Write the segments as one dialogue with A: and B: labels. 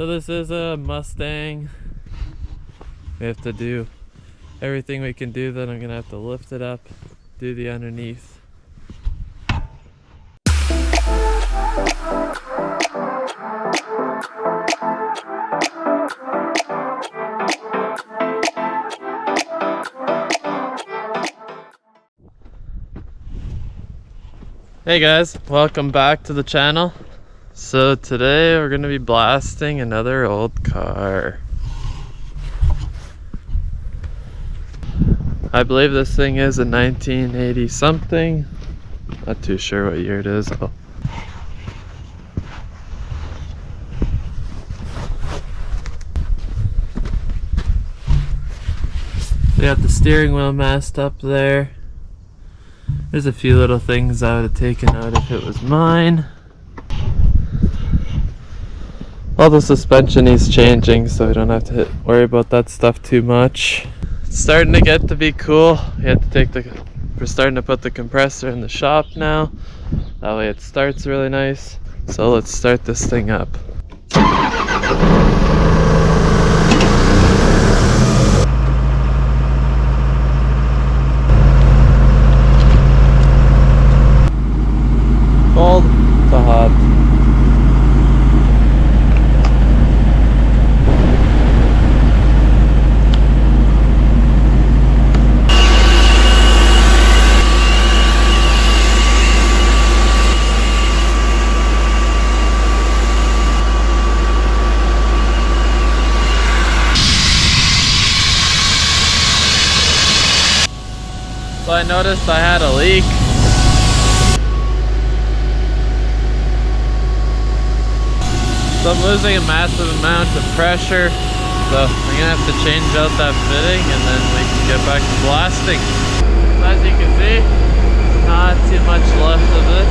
A: So this is a Mustang. We have to do everything we can do, then I'm gonna have to lift it up, do the underneath. Hey guys, welcome back to the channel. So today we're gonna be blasting another old car. I believe this thing is a 1980 something. Not too sure what year it is though. We got the steering wheel messed up there. There's a few little things I would have taken out if it was mine. All the suspension needs changing, so we don't have to worry about that stuff too much. It's starting to get to be cool. We're starting to put the compressor in the shop now. That way it starts really nice. So let's start this thing up. Cold to hot. So I noticed I had a leak. So I'm losing a massive amount of pressure. So I'm gonna have to change out that fitting and then we can get back to blasting. So as you can see, not too much left of it.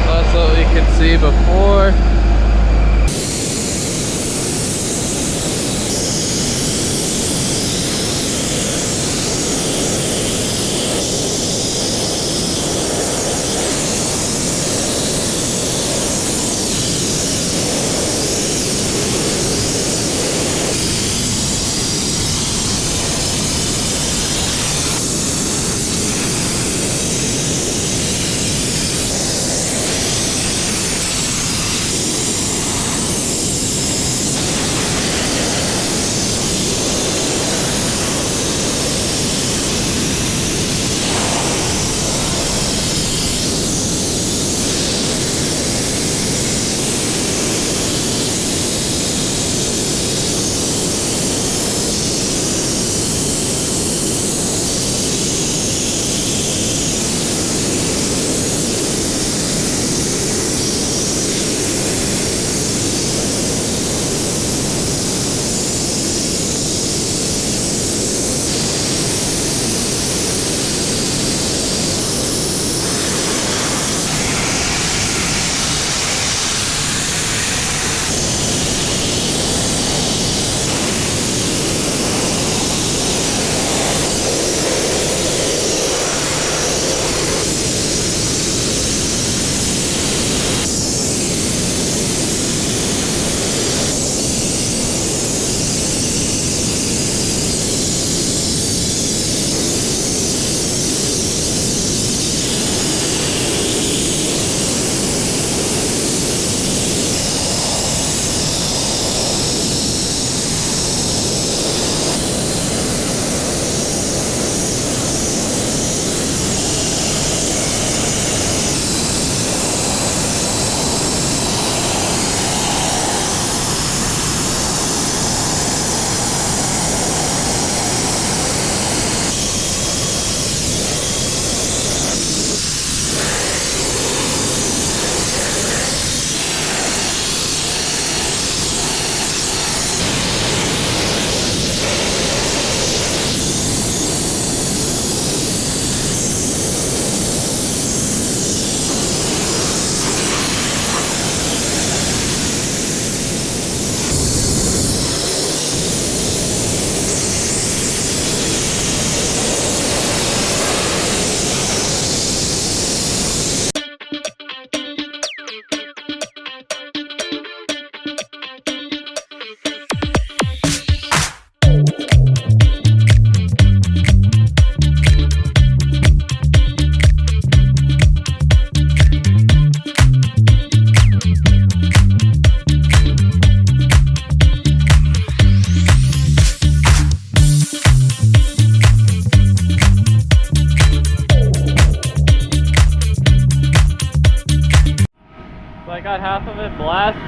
A: That's what we could see before.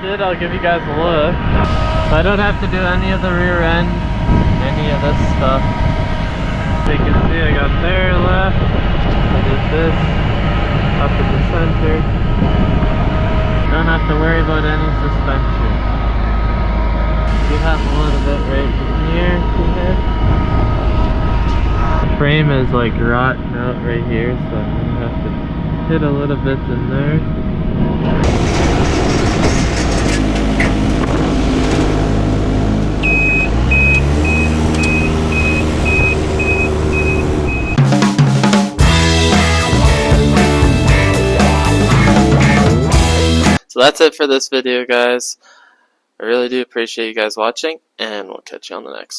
A: it, I'll give you guys a look. So I don't have to do any of the rear end, any of this stuff. So you can see I got there left, I did this, up in the center. Don't have to worry about any suspension. You have a little bit right here. Frame is like rotting out right here, so I'm gonna have to hit a little bit in there. So that's it for this video, guys. I really do appreciate you guys watching, and we'll catch you on the next one.